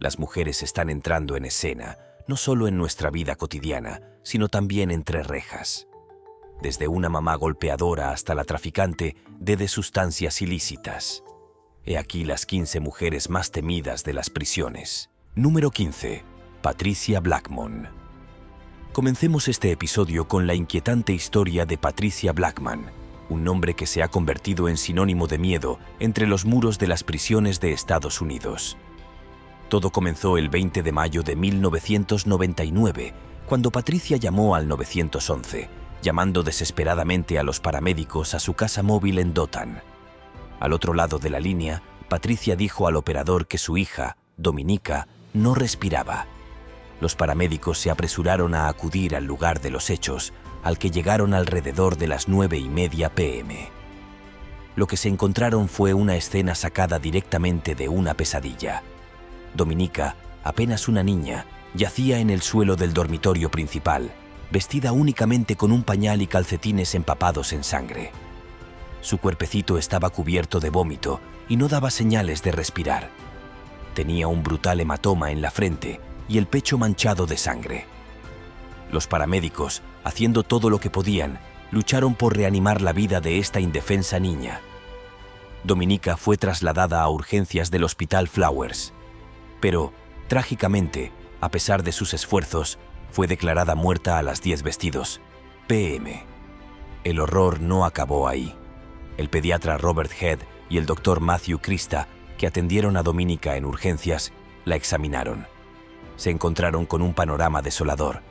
Las mujeres están entrando en escena, no solo en nuestra vida cotidiana, sino también entre rejas. Desde una mamá golpeadora hasta la traficante de sustancias ilícitas. He aquí las 15 mujeres más temidas de las prisiones. Número 15. Patricia Blackmon. Comencemos este episodio con la inquietante historia de Patricia Blackmon, un nombre que se ha convertido en sinónimo de miedo entre los muros de las prisiones de Estados Unidos. Todo comenzó el 20 de mayo de 1999, cuando Patricia llamó al 911, llamando desesperadamente a los paramédicos a su casa móvil en Dothan. Al otro lado de la línea, Patricia dijo al operador que su hija, Dominica, no respiraba. Los paramédicos se apresuraron a acudir al lugar de los hechos, al que llegaron alrededor de las 9:30 p.m. Lo que se encontraron fue una escena sacada directamente de una pesadilla. Dominica, apenas una niña, yacía en el suelo del dormitorio principal, vestida únicamente con un pañal y calcetines empapados en sangre. Su cuerpecito estaba cubierto de vómito y no daba señales de respirar. Tenía un brutal hematoma en la frente y el pecho manchado de sangre. Los paramédicos, haciendo todo lo que podían, lucharon por reanimar la vida de esta indefensa niña. Dominica fue trasladada a urgencias del Hospital Flowers, pero, trágicamente, a pesar de sus esfuerzos, fue declarada muerta a las 10:22 p.m. El horror no acabó ahí. El pediatra Robert Head y el doctor Matthew Christa, que atendieron a Dominica en urgencias, la examinaron. Se encontraron con un panorama desolador.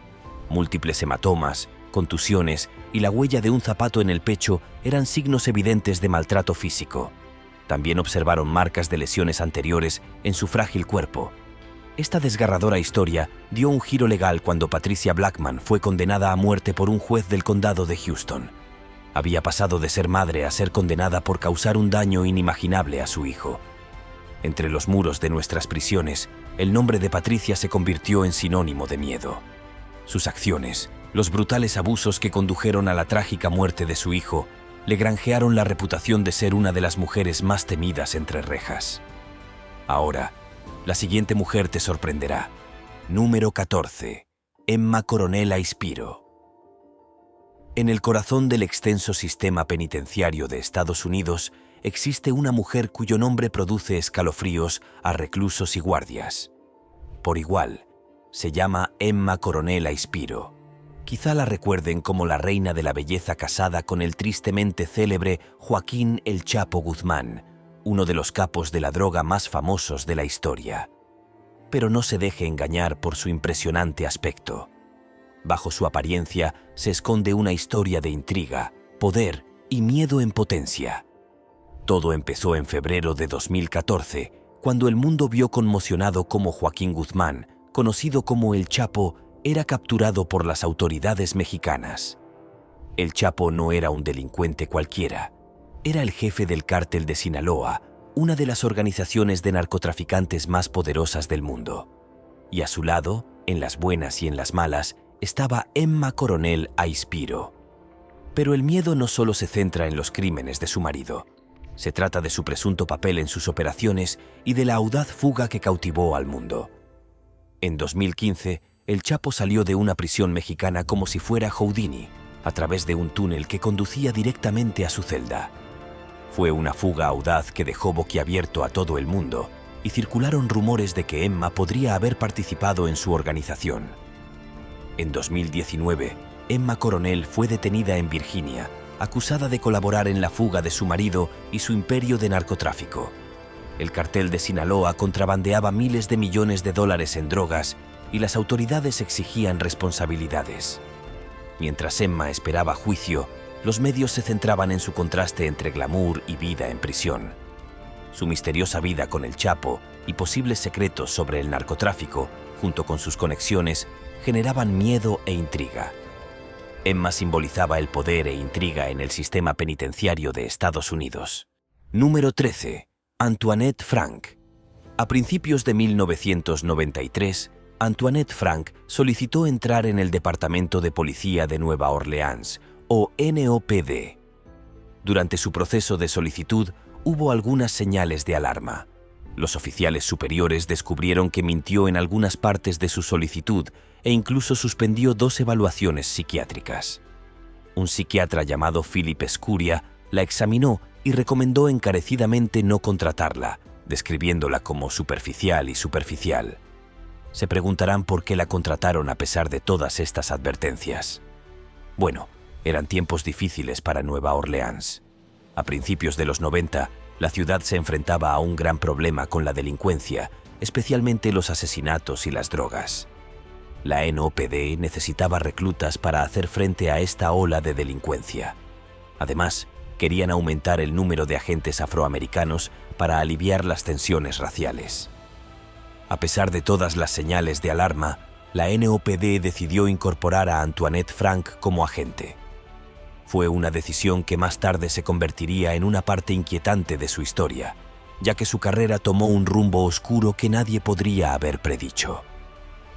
Múltiples hematomas, contusiones y la huella de un zapato en el pecho eran signos evidentes de maltrato físico. También observaron marcas de lesiones anteriores en su frágil cuerpo. Esta desgarradora historia dio un giro legal cuando Patricia Blackmon fue condenada a muerte por un juez del condado de Houston. Había pasado de ser madre a ser condenada por causar un daño inimaginable a su hijo. Entre los muros de nuestras prisiones, el nombre de Patricia se convirtió en sinónimo de miedo. Sus acciones, los brutales abusos que condujeron a la trágica muerte de su hijo, le granjearon la reputación de ser una de las mujeres más temidas entre rejas. Ahora, la siguiente mujer te sorprenderá. Número 14. Emma Coronel Aispiro. En el corazón del extenso sistema penitenciario de Estados Unidos existe una mujer cuyo nombre produce escalofríos a reclusos y guardias. Por igual, se llama Emma Coronel Aispiro. Quizá la recuerden como la reina de la belleza casada con el tristemente célebre Joaquín El Chapo Guzmán, uno de los capos de la droga más famosos de la historia. Pero no se deje engañar por su impresionante aspecto. Bajo su apariencia se esconde una historia de intriga, poder y miedo en potencia. Todo empezó en febrero de 2014, cuando el mundo vio conmocionado cómo Joaquín Guzmán, conocido como El Chapo, era capturado por las autoridades mexicanas. El Chapo no era un delincuente cualquiera. Era el jefe del cártel de Sinaloa, una de las organizaciones de narcotraficantes más poderosas del mundo. Y a su lado, en las buenas y en las malas, estaba Emma Coronel Aispiro. Pero el miedo no solo se centra en los crímenes de su marido. Se trata de su presunto papel en sus operaciones y de la audaz fuga que cautivó al mundo. En 2015, El Chapo salió de una prisión mexicana como si fuera Houdini, a través de un túnel que conducía directamente a su celda. Fue una fuga audaz que dejó boquiabierto a todo el mundo, y circularon rumores de que Emma podría haber participado en su organización. En 2019, Emma Coronel fue detenida en Virginia, acusada de colaborar en la fuga de su marido y su imperio de narcotráfico. El cartel de Sinaloa contrabandeaba miles de millones de dólares en drogas y las autoridades exigían responsabilidades. Mientras Emma esperaba juicio, los medios se centraban en su contraste entre glamour y vida en prisión. Su misteriosa vida con El Chapo y posibles secretos sobre el narcotráfico, junto con sus conexiones, generaban miedo e intriga. Emma simbolizaba el poder e intriga en el sistema penitenciario de Estados Unidos. Número 13. Antoinette Frank. A principios de 1993, Antoinette Frank solicitó entrar en el Departamento de Policía de Nueva Orleans, o NOPD. Durante su proceso de solicitud, hubo algunas señales de alarma. Los oficiales superiores descubrieron que mintió en algunas partes de su solicitud e incluso suspendió 2 evaluaciones psiquiátricas. Un psiquiatra llamado Philip Escuria la examinó y recomendó encarecidamente no contratarla, describiéndola como superficial y superficial. Se preguntarán por qué la contrataron a pesar de todas estas advertencias. Bueno, eran tiempos difíciles para Nueva Orleans. A principios de los 90, la ciudad se enfrentaba a un gran problema con la delincuencia, especialmente los asesinatos y las drogas. La NOPD necesitaba reclutas para hacer frente a esta ola de delincuencia. Además, querían aumentar el número de agentes afroamericanos para aliviar las tensiones raciales. A pesar de todas las señales de alarma, la NOPD decidió incorporar a Antoinette Frank como agente. Fue una decisión que más tarde se convertiría en una parte inquietante de su historia, ya que su carrera tomó un rumbo oscuro que nadie podría haber predicho.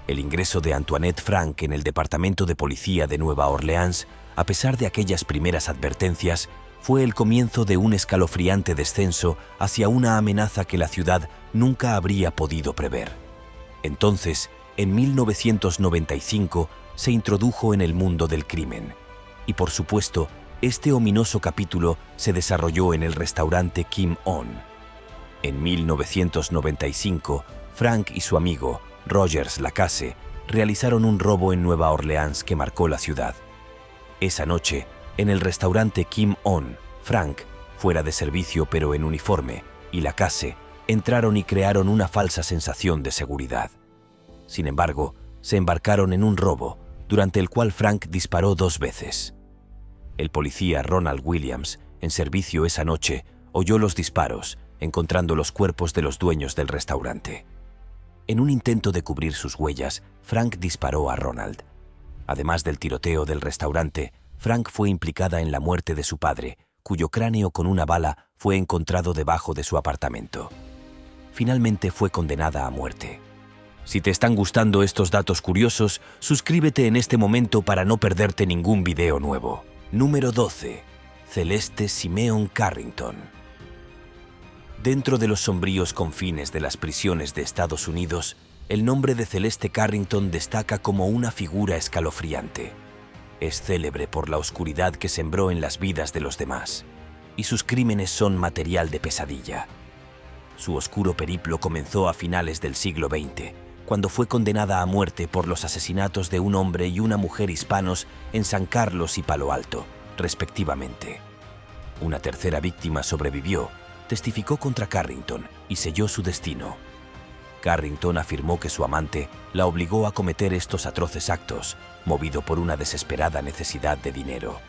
El ingreso de Antoinette Frank en el Departamento de Policía de Nueva Orleans, a pesar de aquellas primeras advertencias, fue el comienzo de un escalofriante descenso hacia una amenaza que la ciudad nunca habría podido prever. Entonces, en 1995, se introdujo en el mundo del crimen. Y por supuesto, este ominoso capítulo se desarrolló en el restaurante Kim On. En 1995, Frank y su amigo, Rogers Lacasse, realizaron un robo en Nueva Orleans que marcó la ciudad. Esa noche, en el restaurante Kim On, Frank, fuera de servicio pero en uniforme, y Lacasse entraron y crearon una falsa sensación de seguridad. Sin embargo, se embarcaron en un robo, durante el cual Frank disparó 2 veces. El policía Ronald Williams, en servicio esa noche, oyó los disparos, encontrando los cuerpos de los dueños del restaurante. En un intento de cubrir sus huellas, Frank disparó a Ronald. Además del tiroteo del restaurante, Frank fue implicada en la muerte de su padre, cuyo cráneo con una bala fue encontrado debajo de su apartamento. Finalmente fue condenada a muerte. Si te están gustando estos datos curiosos, suscríbete en este momento para no perderte ningún video nuevo. Número 12. Celeste Simeon Carrington. Dentro de los sombríos confines de las prisiones de Estados Unidos, el nombre de Celeste Carrington destaca como una figura escalofriante. Es célebre por la oscuridad que sembró en las vidas de los demás, y sus crímenes son material de pesadilla. Su oscuro periplo comenzó a finales del siglo XX, cuando fue condenada a muerte por los asesinatos de un hombre y una mujer hispanos en San Carlos y Palo Alto, respectivamente. Una tercera víctima sobrevivió, testificó contra Carrington y selló su destino. Carrington afirmó que su amante la obligó a cometer estos atroces actos, movido por una desesperada necesidad de dinero.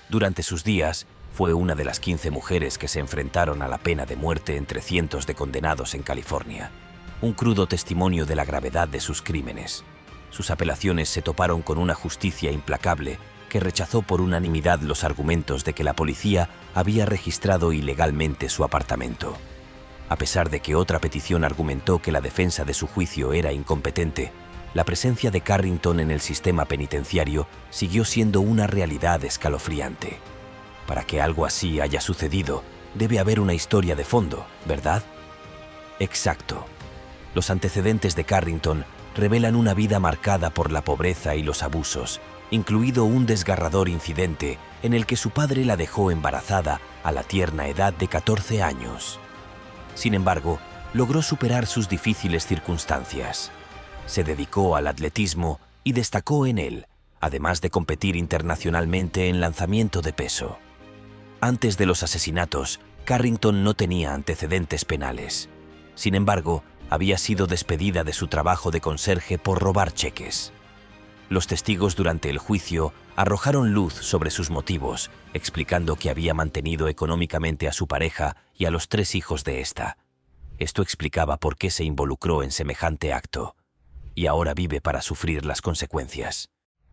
Durante sus días, fue una de las 15 mujeres que se enfrentaron a la pena de muerte entre cientos de condenados en California. Un crudo testimonio de la gravedad de sus crímenes. Sus apelaciones se toparon con una justicia implacable que rechazó por unanimidad los argumentos de que la policía había registrado ilegalmente su apartamento. A pesar de que otra petición argumentó que la defensa de su juicio era incompetente, la presencia de Carrington en el sistema penitenciario siguió siendo una realidad escalofriante. Para que algo así haya sucedido, debe haber una historia de fondo, ¿verdad? Exacto. Los antecedentes de Carrington revelan una vida marcada por la pobreza y los abusos, incluido un desgarrador incidente en el que su padre la dejó embarazada a la tierna edad de 14 años. Sin embargo, logró superar sus difíciles circunstancias. Se dedicó al atletismo y destacó en él, además de competir internacionalmente en lanzamiento de peso. Antes de los asesinatos, Carrington no tenía antecedentes penales. Sin embargo, había sido despedida de su trabajo de conserje por robar cheques. Los testigos durante el juicio arrojaron luz sobre sus motivos, explicando que había mantenido económicamente a su pareja y a los 3 hijos de esta. Esto explicaba por qué se involucró en semejante acto, y ahora vive para sufrir las consecuencias.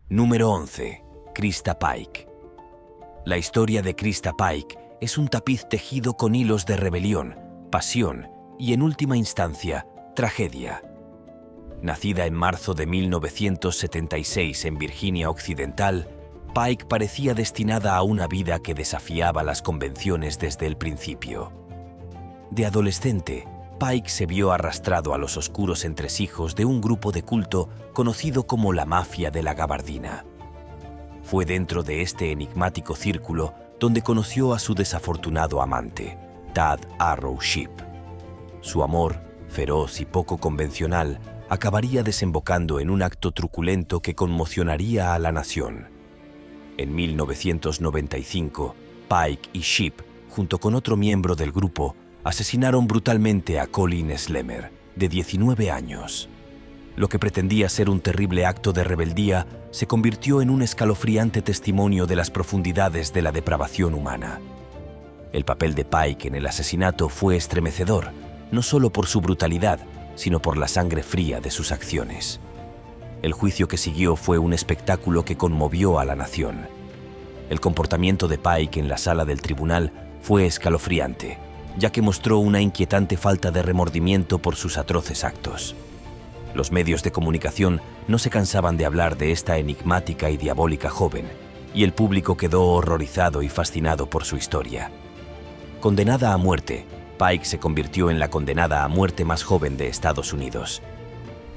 Número 11. Krista Pike. La historia de Krista Pike es un tapiz tejido con hilos de rebelión, pasión y, en última instancia, tragedia. Nacida en marzo de 1976 en Virginia Occidental, Pike parecía destinada a una vida que desafiaba las convenciones desde el principio. De adolescente, Pike se vio arrastrado a los oscuros entresijos de un grupo de culto conocido como la Mafia de la Gabardina. Fue dentro de este enigmático círculo donde conoció a su desafortunado amante, Tad Arrow Sheep. Su amor, feroz y poco convencional, acabaría desembocando en un acto truculento que conmocionaría a la nación. En 1995, Pike y Sheep, junto con otro miembro del grupo, asesinaron brutalmente a Colin Slemmer, de 19 años. Lo que pretendía ser un terrible acto de rebeldía se convirtió en un escalofriante testimonio de las profundidades de la depravación humana. El papel de Pike en el asesinato fue estremecedor, no solo por su brutalidad, sino por la sangre fría de sus acciones. El juicio que siguió fue un espectáculo que conmovió a la nación. El comportamiento de Pike en la sala del tribunal fue escalofriante, ya que mostró una inquietante falta de remordimiento por sus atroces actos. Los medios de comunicación no se cansaban de hablar de esta enigmática y diabólica joven, y el público quedó horrorizado y fascinado por su historia. Condenada a muerte, Pike se convirtió en la condenada a muerte más joven de Estados Unidos.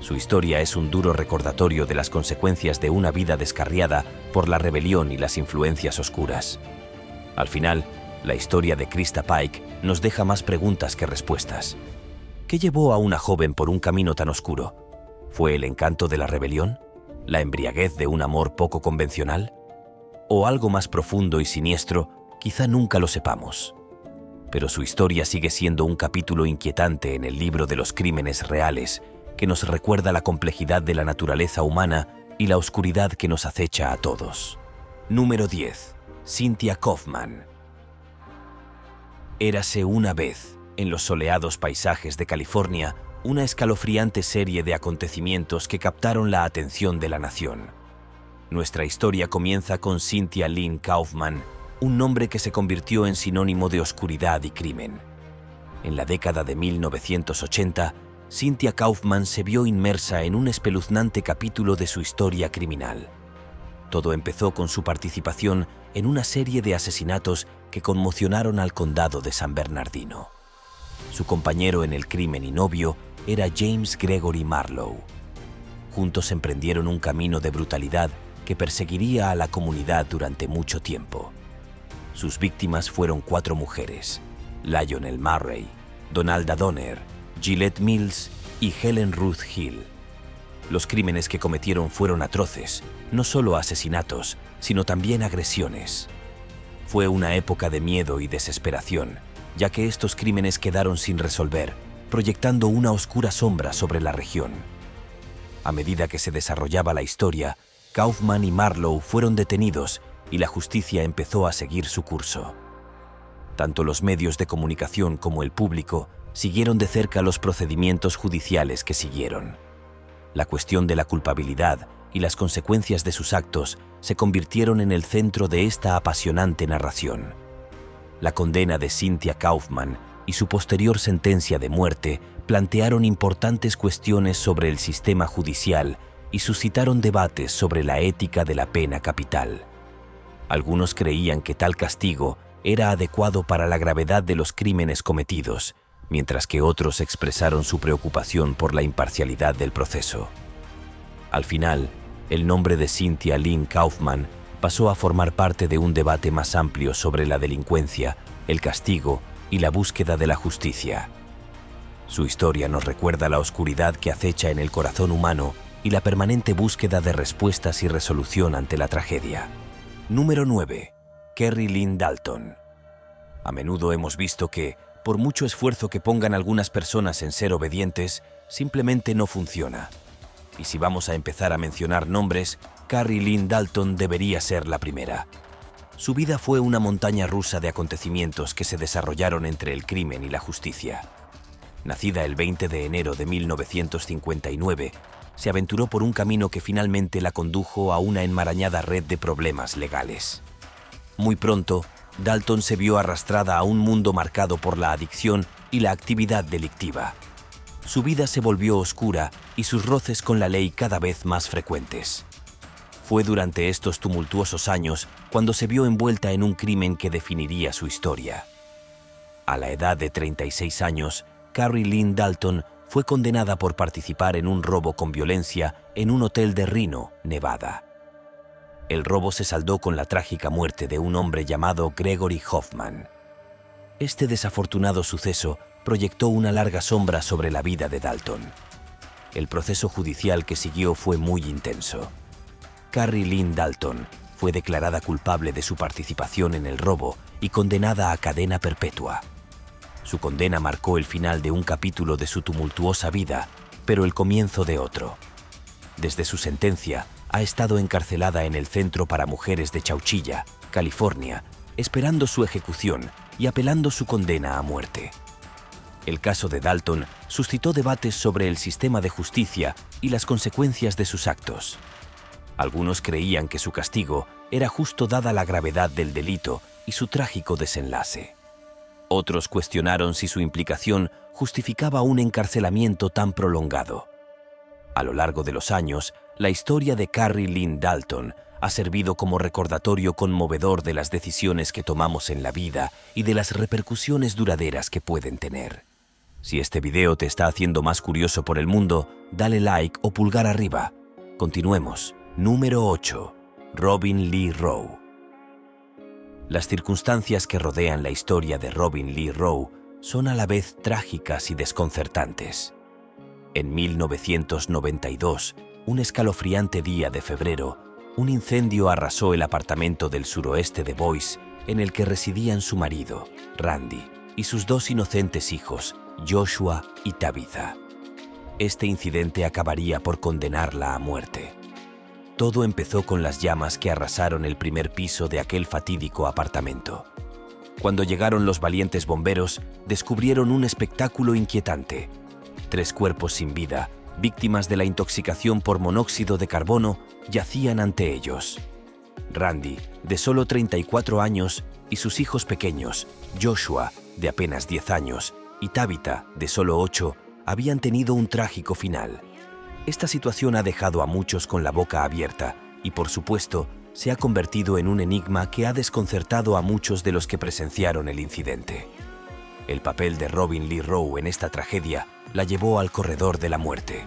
Su historia es un duro recordatorio de las consecuencias de una vida descarriada por la rebelión y las influencias oscuras. Al final, la historia de Krista Pike nos deja más preguntas que respuestas. ¿Qué llevó a una joven por un camino tan oscuro? ¿Fue el encanto de la rebelión? ¿La embriaguez de un amor poco convencional? ¿O algo más profundo y siniestro? Quizá nunca lo sepamos. Pero su historia sigue siendo un capítulo inquietante en el libro de los crímenes reales, que nos recuerda la complejidad de la naturaleza humana y la oscuridad que nos acecha a todos. Número 10. Cynthia Kaufman. Érase una vez, en los soleados paisajes de California, una escalofriante serie de acontecimientos que captaron la atención de la nación. Nuestra historia comienza con Cynthia Lynn Kaufman, un nombre que se convirtió en sinónimo de oscuridad y crimen. En la década de 1980, Cynthia Kaufman se vio inmersa en un espeluznante capítulo de su historia criminal. Todo empezó con su participación en una serie de asesinatos que conmocionaron al condado de San Bernardino. Su compañero en el crimen y novio era James Gregory Marlowe. Juntos emprendieron un camino de brutalidad que perseguiría a la comunidad durante mucho tiempo. Sus víctimas fueron 4 mujeres: Lionel Murray, Donalda Donner, Gillette Mills y Helen Ruth Hill. Los crímenes que cometieron fueron atroces, no solo asesinatos, sino también agresiones. Fue una época de miedo y desesperación, ya que estos crímenes quedaron sin resolver, proyectando una oscura sombra sobre la región. A medida que se desarrollaba la historia, Kaufman y Marlowe fueron detenidos y la justicia empezó a seguir su curso. Tanto los medios de comunicación como el público siguieron de cerca los procedimientos judiciales que siguieron. La cuestión de la culpabilidad y las consecuencias de sus actos se convirtieron en el centro de esta apasionante narración. La condena de Cynthia Kaufman y su posterior sentencia de muerte plantearon importantes cuestiones sobre el sistema judicial y suscitaron debates sobre la ética de la pena capital. Algunos creían que tal castigo era adecuado para la gravedad de los crímenes cometidos, mientras que otros expresaron su preocupación por la imparcialidad del proceso. Al final, el nombre de Cynthia Lynn Kaufman pasó a formar parte de un debate más amplio sobre la delincuencia, el castigo y la búsqueda de la justicia. Su historia nos recuerda la oscuridad que acecha en el corazón humano y la permanente búsqueda de respuestas y resolución ante la tragedia. Número 9. Kerry Lynn Dalton. A menudo hemos visto que, por mucho esfuerzo que pongan algunas personas en ser obedientes, simplemente no funciona. Y si vamos a empezar a mencionar nombres, Kerry Lynn Dalton debería ser la primera. Su vida fue una montaña rusa de acontecimientos que se desarrollaron entre el crimen y la justicia. Nacida el 20 de enero de 1959, se aventuró por un camino que finalmente la condujo a una enmarañada red de problemas legales. Muy pronto, Dalton se vio arrastrada a un mundo marcado por la adicción y la actividad delictiva. Su vida se volvió oscura y sus roces con la ley cada vez más frecuentes. Fue durante estos tumultuosos años cuando se vio envuelta en un crimen que definiría su historia. A la edad de 36 años, Carrie Lynn Dalton fue condenada por participar en un robo con violencia en un hotel de Reno, Nevada. El robo se saldó con la trágica muerte de un hombre llamado Gregory Hoffman. Este desafortunado suceso proyectó una larga sombra sobre la vida de Dalton. El proceso judicial que siguió fue muy intenso. Carrie Lynn Dalton fue declarada culpable de su participación en el robo y condenada a cadena perpetua. Su condena marcó el final de un capítulo de su tumultuosa vida, pero el comienzo de otro. Desde su sentencia, ha estado encarcelada en el Centro para Mujeres de Chowchilla, California, esperando su ejecución y apelando su condena a muerte. El caso de Dalton suscitó debates sobre el sistema de justicia y las consecuencias de sus actos. Algunos creían que su castigo era justo dada la gravedad del delito y su trágico desenlace. Otros cuestionaron si su implicación justificaba un encarcelamiento tan prolongado. A lo largo de los años, la historia de Carrie Lynn Dalton ha servido como recordatorio conmovedor de las decisiones que tomamos en la vida y de las repercusiones duraderas que pueden tener. Si este video te está haciendo más curioso por el mundo, dale like o pulgar arriba. Continuemos. Número 8. Robin Lee Rowe. Las circunstancias que rodean la historia de Robin Lee Rowe son a la vez trágicas y desconcertantes. En 1992, un escalofriante día de febrero, un incendio arrasó el apartamento del suroeste de Boise en el que residían su marido, Randy, y sus dos inocentes hijos, Joshua y Tabitha. Este incidente acabaría por condenarla a muerte. Todo empezó con las llamas que arrasaron el primer piso de aquel fatídico apartamento. Cuando llegaron los valientes bomberos, descubrieron un espectáculo inquietante. 3 cuerpos sin vida, víctimas de la intoxicación por monóxido de carbono, yacían ante ellos. Randy, de solo 34 años, y sus hijos pequeños, Joshua, de apenas 10 años, y Tabitha, de solo 8, habían tenido un trágico final. Esta situación ha dejado a muchos con la boca abierta y, por supuesto, se ha convertido en un enigma que ha desconcertado a muchos de los que presenciaron el incidente. El papel de Robin Lee Rowe en esta tragedia la llevó al corredor de la muerte.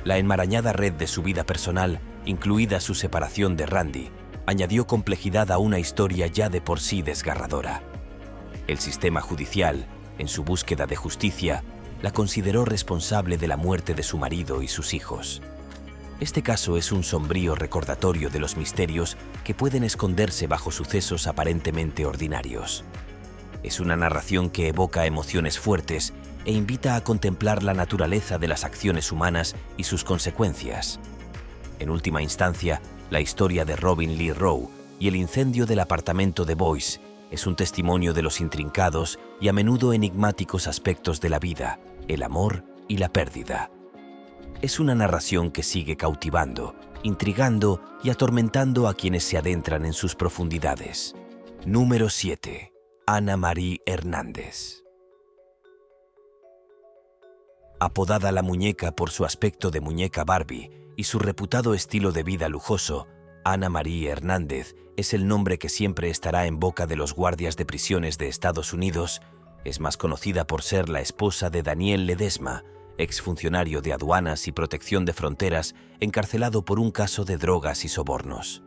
La enmarañada red de su vida personal, incluida su separación de Randy, añadió complejidad a una historia ya de por sí desgarradora. El sistema judicial, en su búsqueda de justicia, la consideró responsable de la muerte de su marido y sus hijos. Este caso es un sombrío recordatorio de los misterios que pueden esconderse bajo sucesos aparentemente ordinarios. Es una narración que evoca emociones fuertes e invita a contemplar la naturaleza de las acciones humanas y sus consecuencias. En última instancia, la historia de Robin Lee Rowe y el incendio del apartamento de Boise es un testimonio de los intrincados y a menudo enigmáticos aspectos de la vida, el amor y la pérdida. Es una narración que sigue cautivando, intrigando y atormentando a quienes se adentran en sus profundidades. Número 7. Anna Marie Hernández. Apodada la muñeca por su aspecto de muñeca Barbie y su reputado estilo de vida lujoso, Anna Marie Hernández es el nombre que siempre estará en boca de los guardias de prisiones de Estados Unidos. Es más conocida por ser la esposa de Daniel Ledesma, exfuncionario de aduanas y protección de fronteras, encarcelado por un caso de drogas y sobornos.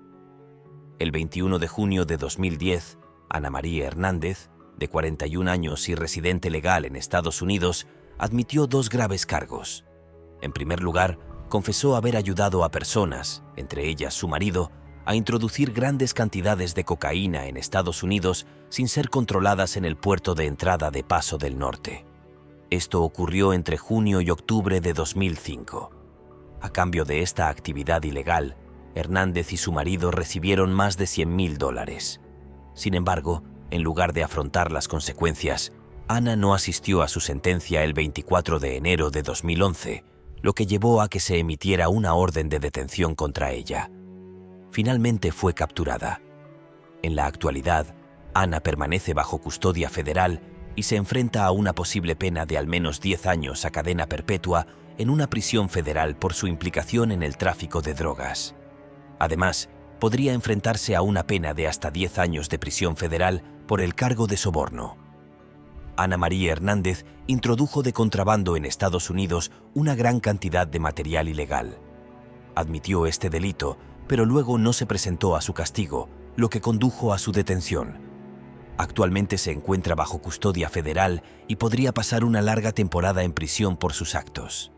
El 21 de junio de 2010, Anna Marie Hernández, de 41 años y residente legal en Estados Unidos, admitió 2 graves cargos. En primer lugar, confesó haber ayudado a personas, entre ellas su marido, a introducir grandes cantidades de cocaína en Estados Unidos sin ser controladas en el puerto de entrada de Paso del Norte. Esto ocurrió entre junio y octubre de 2005. A cambio de esta actividad ilegal, Hernández y su marido recibieron más de $100,000. Sin embargo, en lugar de afrontar las consecuencias, Anna no asistió a su sentencia el 24 de enero de 2011, lo que llevó a que se emitiera una orden de detención contra ella. Finalmente fue capturada. En la actualidad, Anna permanece bajo custodia federal y se enfrenta a una posible pena de al menos 10 años a cadena perpetua en una prisión federal por su implicación en el tráfico de drogas. Además, podría enfrentarse a una pena de hasta 10 años de prisión federal por el cargo de soborno. Ana María Hernández introdujo de contrabando en Estados Unidos una gran cantidad de material ilegal. Admitió este delito, pero luego no se presentó a su castigo, lo que condujo a su detención. Actualmente se encuentra bajo custodia federal y podría pasar una larga temporada en prisión por sus actos.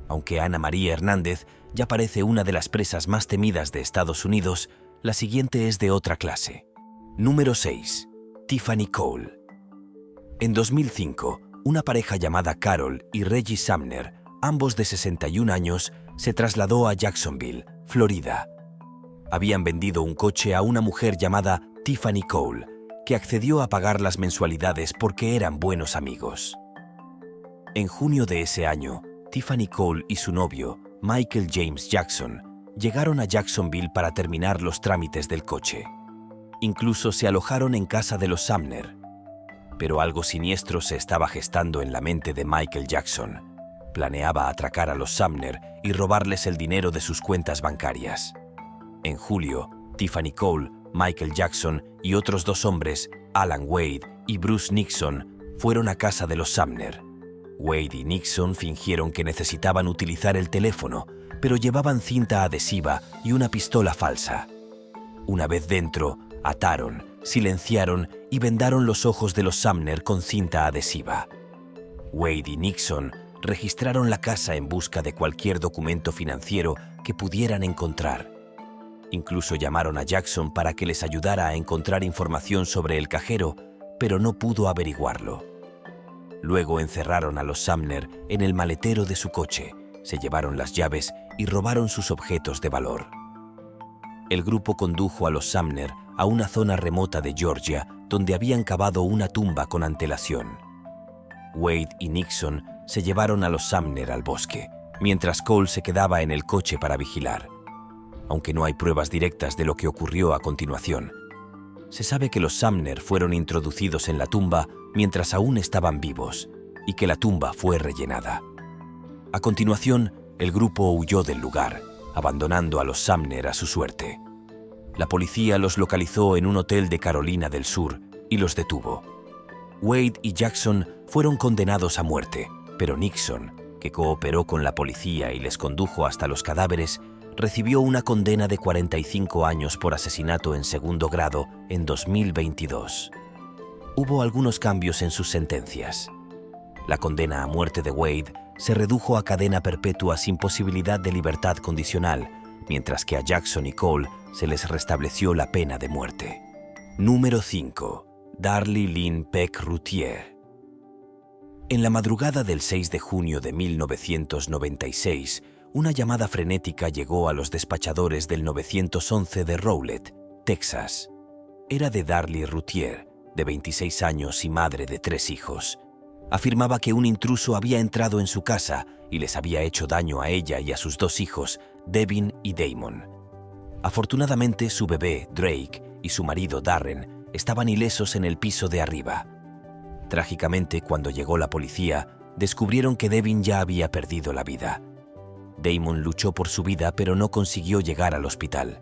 Aunque Ana María Hernández ya parece una de las presas más temidas de Estados Unidos, la siguiente es de otra clase. Número 6. Tiffany Cole. En 2005, una pareja llamada Carol y Reggie Sumner, ambos de 61 años, se trasladó a Jacksonville, Florida. Habían vendido un coche a una mujer llamada Tiffany Cole, que accedió a pagar las mensualidades porque eran buenos amigos. En junio de ese año, Tiffany Cole y su novio, Michael James Jackson, llegaron a Jacksonville para terminar los trámites del coche. Incluso se alojaron en casa de los Sumner. Pero algo siniestro se estaba gestando en la mente de Michael Jackson. Planeaba atracar a los Sumner y robarles el dinero de sus cuentas bancarias. En julio, Tiffany Cole, Michael Jackson y otros 2 hombres, Alan Wade y Bruce Nixon, fueron a casa de los Sumner. Wade y Nixon fingieron que necesitaban utilizar el teléfono, pero llevaban cinta adhesiva y una pistola falsa. Una vez dentro, ataron, silenciaron y vendaron los ojos de los Sumner con cinta adhesiva. Wade y Nixon registraron la casa en busca de cualquier documento financiero que pudieran encontrar. Incluso llamaron a Jackson para que les ayudara a encontrar información sobre el cajero, pero no pudo averiguarlo. Luego encerraron a los Sumner en el maletero de su coche, se llevaron las llaves y robaron sus objetos de valor. El grupo condujo a los Sumner a una zona remota de Georgia donde habían cavado una tumba con antelación. Wade y Nixon se llevaron a los Sumner al bosque, mientras Cole se quedaba en el coche para vigilar. Aunque no hay pruebas directas de lo que ocurrió a continuación, se sabe que los Sumner fueron introducidos en la tumba mientras aún estaban vivos y que la tumba fue rellenada. A continuación, el grupo huyó del lugar, abandonando a los Sumner a su suerte. La policía los localizó en un hotel de Carolina del Sur y los detuvo. Wade y Jackson fueron condenados a muerte, pero Nixon, que cooperó con la policía y les condujo hasta los cadáveres, recibió una condena de 45 años por asesinato en segundo grado en 2022. Hubo algunos cambios en sus sentencias. La condena a muerte de Wade se redujo a cadena perpetua sin posibilidad de libertad condicional, mientras que a Jackson y Cole se les restableció la pena de muerte. Número 5. Darlie Lynn Peck Routhier. En la madrugada del 6 de junio de 1996, una llamada frenética llegó a los despachadores del 911 de Rowlett, Texas. Era de Darlie Routhier, de 26 años y madre de 3 hijos. Afirmaba que un intruso había entrado en su casa y les había hecho daño a ella y a sus 2 hijos, Devin y Damon. Afortunadamente, su bebé, Drake, y su marido, Darren, estaban ilesos en el piso de arriba. Trágicamente, cuando llegó la policía, descubrieron que Devin ya había perdido la vida. Damon luchó por su vida, pero no consiguió llegar al hospital.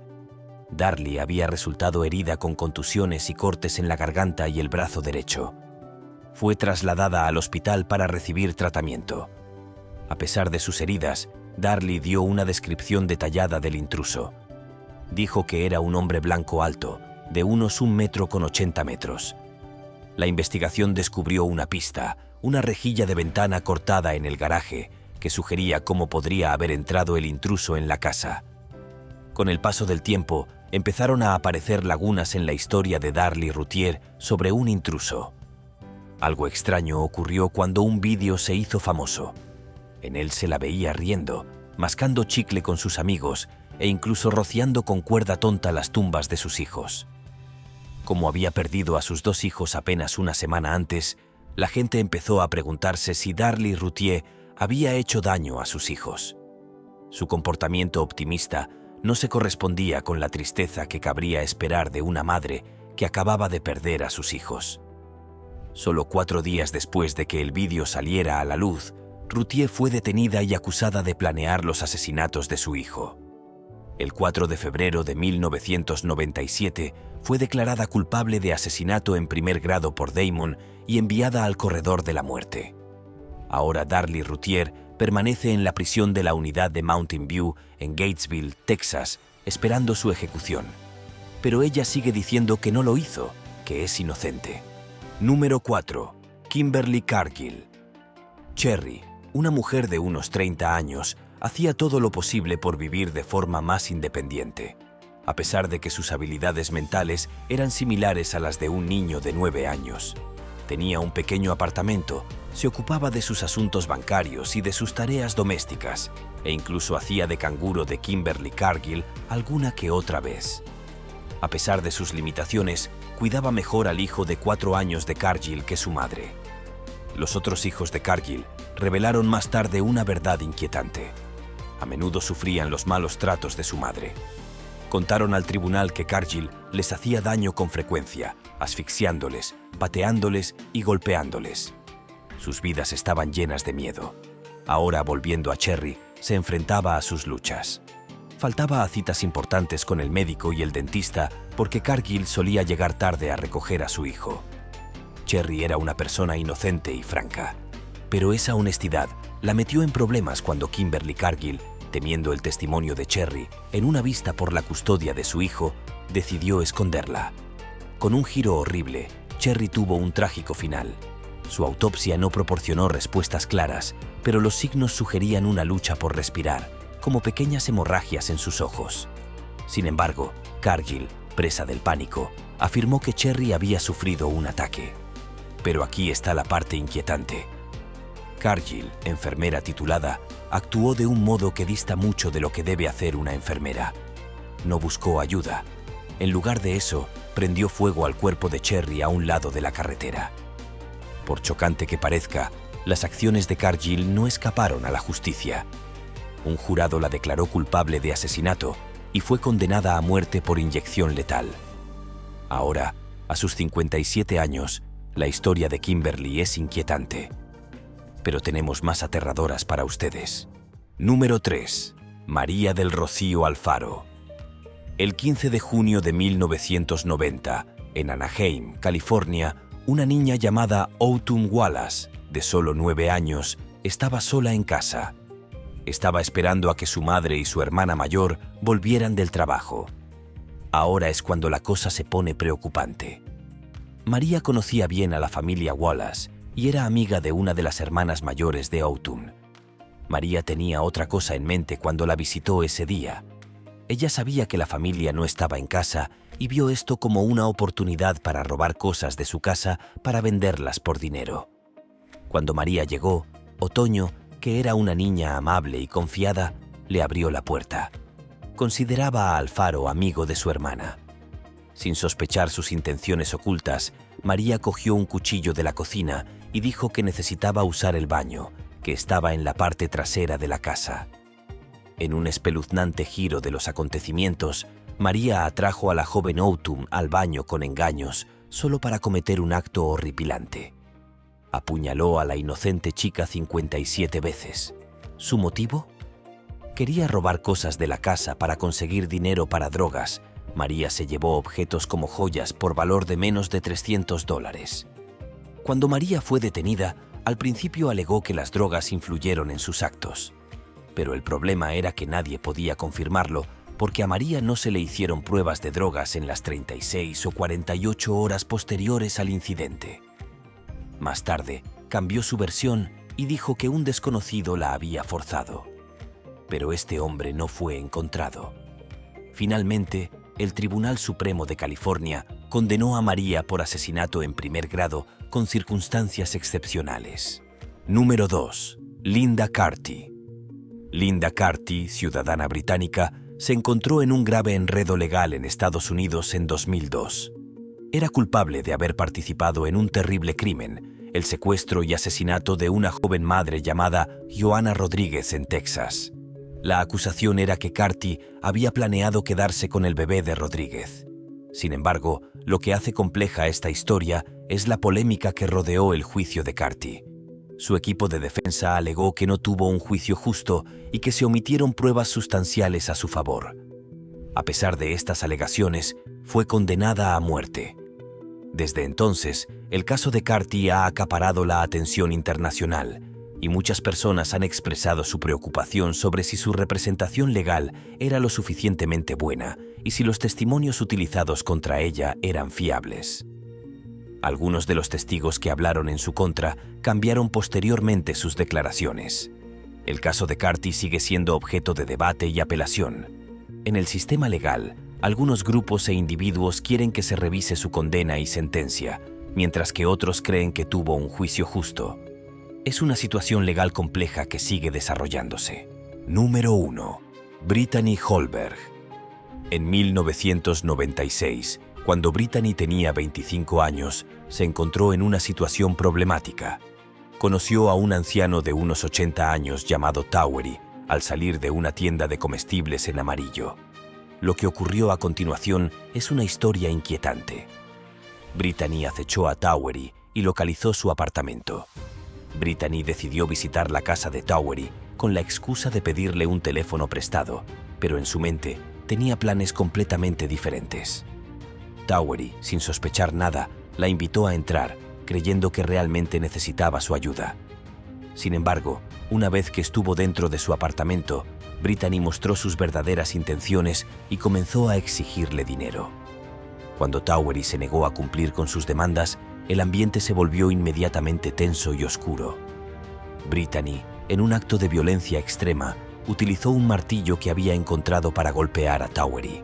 Darlie había resultado herida con contusiones y cortes en la garganta y el brazo derecho. Fue trasladada al hospital para recibir tratamiento. A pesar de sus heridas, Darlie dio una descripción detallada del intruso. Dijo que era un hombre blanco alto, de unos 1,80 metros. La investigación descubrió una pista, una rejilla de ventana cortada en el garaje, que sugería cómo podría haber entrado el intruso en la casa. Con el paso del tiempo, empezaron a aparecer lagunas en la historia de Darlie Routhier sobre un intruso. Algo extraño ocurrió cuando un vídeo se hizo famoso. En él se la veía riendo, mascando chicle con sus amigos e incluso rociando con cuerda tonta las tumbas de sus hijos. Como había perdido a sus 2 hijos apenas una semana antes, la gente empezó a preguntarse si Darlie Routhier había hecho daño a sus hijos. Su comportamiento optimista no se correspondía con la tristeza que cabría esperar de una madre que acababa de perder a sus hijos. Solo 4 días después de que el vídeo saliera a la luz, Routhier fue detenida y acusada de planear los asesinatos de su hijo. El 4 de febrero de 1997 fue declarada culpable de asesinato en primer grado por Damon y enviada al corredor de la muerte. Ahora Darlie Routier permanece en la prisión de la unidad de Mountain View en Gatesville, Texas, esperando su ejecución. Pero ella sigue diciendo que no lo hizo, que es inocente. Número 4. Kimberly Cargill. Cherry, una mujer de unos 30 años, hacía todo lo posible por vivir de forma más independiente, a pesar de que sus habilidades mentales eran similares a las de un niño de 9 años. Tenía un pequeño apartamento, se ocupaba de sus asuntos bancarios y de sus tareas domésticas, e incluso hacía de canguro de Kimberly Cargill alguna que otra vez. A pesar de sus limitaciones, cuidaba mejor al hijo de 4 años de Cargill que su madre. Los otros hijos de Cargill revelaron más tarde una verdad inquietante. A menudo sufrían los malos tratos de su madre. Contaron al tribunal que Cargill les hacía daño con frecuencia, asfixiándoles, pateándoles y golpeándoles. Sus vidas estaban llenas de miedo. Ahora, volviendo a Cherry, se enfrentaba a sus luchas. Faltaba a citas importantes con el médico y el dentista porque Cargill solía llegar tarde a recoger a su hijo. Cherry era una persona inocente y franca, pero esa honestidad la metió en problemas cuando Kimberly Cargill, temiendo el testimonio de Cherry en una vista por la custodia de su hijo, decidió esconderla. Con un giro horrible, Cherry tuvo un trágico final. Su autopsia no proporcionó respuestas claras, pero los signos sugerían una lucha por respirar, como pequeñas hemorragias en sus ojos. Sin embargo, Cargill, presa del pánico, afirmó que Cherry había sufrido un ataque. Pero aquí está la parte inquietante. Cargill, enfermera titulada, actuó de un modo que dista mucho de lo que debe hacer una enfermera. No buscó ayuda. En lugar de eso, prendió fuego al cuerpo de Cherry a un lado de la carretera. Por chocante que parezca, las acciones de Cargill no escaparon a la justicia. Un jurado la declaró culpable de asesinato y fue condenada a muerte por inyección letal. Ahora, a sus 57 años, la historia de Kimberly es inquietante. Pero tenemos más aterradoras para ustedes. Número 3. María del Rocío Alfaro. El 15 de junio de 1990, en Anaheim, California, una niña llamada Autumn Wallace, de solo 9 años, estaba sola en casa. Estaba esperando a que su madre y su hermana mayor volvieran del trabajo. Ahora es cuando la cosa se pone preocupante. María conocía bien a la familia Wallace y era amiga de una de las hermanas mayores de Autumn. María tenía otra cosa en mente cuando la visitó ese día. Ella sabía que la familia no estaba en casa y vio esto como una oportunidad para robar cosas de su casa para venderlas por dinero. Cuando María llegó, Otoño, que era una niña amable y confiada, le abrió la puerta. Consideraba a Alfaro amigo de su hermana. Sin sospechar sus intenciones ocultas, María cogió un cuchillo de la cocina y dijo que necesitaba usar el baño, que estaba en la parte trasera de la casa. En un espeluznante giro de los acontecimientos, María atrajo a la joven Autumn al baño con engaños, solo para cometer un acto horripilante. Apuñaló a la inocente chica 57 veces. ¿Su motivo? Quería robar cosas de la casa para conseguir dinero para drogas. María se llevó objetos como joyas por valor de menos de $300. Cuando María fue detenida, al principio alegó que las drogas influyeron en sus actos. Pero el problema era que nadie podía confirmarlo porque a María no se le hicieron pruebas de drogas en las 36 o 48 horas posteriores al incidente. Más tarde, cambió su versión y dijo que un desconocido la había forzado. Pero este hombre no fue encontrado. Finalmente, el Tribunal Supremo de California condenó a María por asesinato en primer grado con circunstancias excepcionales. Número 2. Linda Carty. Linda Carty, ciudadana británica, se encontró en un grave enredo legal en Estados Unidos en 2002. Era culpable de haber participado en un terrible crimen, el secuestro y asesinato de una joven madre llamada Joanna Rodríguez en Texas. La acusación era que Carty había planeado quedarse con el bebé de Rodríguez. Sin embargo, lo que hace compleja esta historia es la polémica que rodeó el juicio de Carty. Su equipo de defensa alegó que no tuvo un juicio justo y que se omitieron pruebas sustanciales a su favor. A pesar de estas alegaciones, fue condenada a muerte. Desde entonces, el caso de Carty ha acaparado la atención internacional y muchas personas han expresado su preocupación sobre si su representación legal era lo suficientemente buena y si los testimonios utilizados contra ella eran fiables. Algunos de los testigos que hablaron en su contra cambiaron posteriormente sus declaraciones. El caso de Carty sigue siendo objeto de debate y apelación. En el sistema legal, algunos grupos e individuos quieren que se revise su condena y sentencia, mientras que otros creen que tuvo un juicio justo. Es una situación legal compleja que sigue desarrollándose. Número 1. Brittany Holberg. En 1996, cuando Brittany tenía 25 años, se encontró en una situación problemática. Conoció a un anciano de unos 80 años llamado Towery al salir de una tienda de comestibles en Amarillo. Lo que ocurrió a continuación es una historia inquietante. Brittany acechó a Towery y localizó su apartamento. Brittany decidió visitar la casa de Towery con la excusa de pedirle un teléfono prestado, pero en su mente tenía planes completamente diferentes. Towery, sin sospechar nada, la invitó a entrar, creyendo que realmente necesitaba su ayuda. Sin embargo, una vez que estuvo dentro de su apartamento, Brittany mostró sus verdaderas intenciones y comenzó a exigirle dinero. Cuando Towery se negó a cumplir con sus demandas, el ambiente se volvió inmediatamente tenso y oscuro. Brittany, en un acto de violencia extrema, utilizó un martillo que había encontrado para golpear a Towery.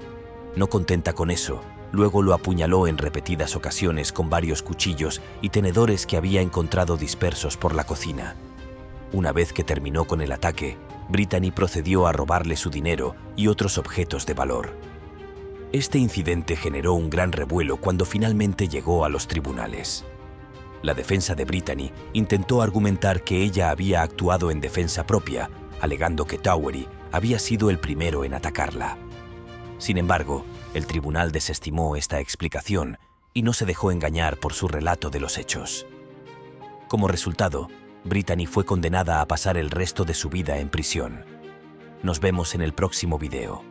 No contenta con eso, luego lo apuñaló en repetidas ocasiones con varios cuchillos y tenedores que había encontrado dispersos por la cocina. Una vez que terminó con el ataque, Brittany procedió a robarle su dinero y otros objetos de valor. Este incidente generó un gran revuelo cuando finalmente llegó a los tribunales. La defensa de Brittany intentó argumentar que ella había actuado en defensa propia, alegando que Towery había sido el primero en atacarla. Sin embargo, el tribunal desestimó esta explicación y no se dejó engañar por su relato de los hechos. Como resultado, Brittany fue condenada a pasar el resto de su vida en prisión. Nos vemos en el próximo video.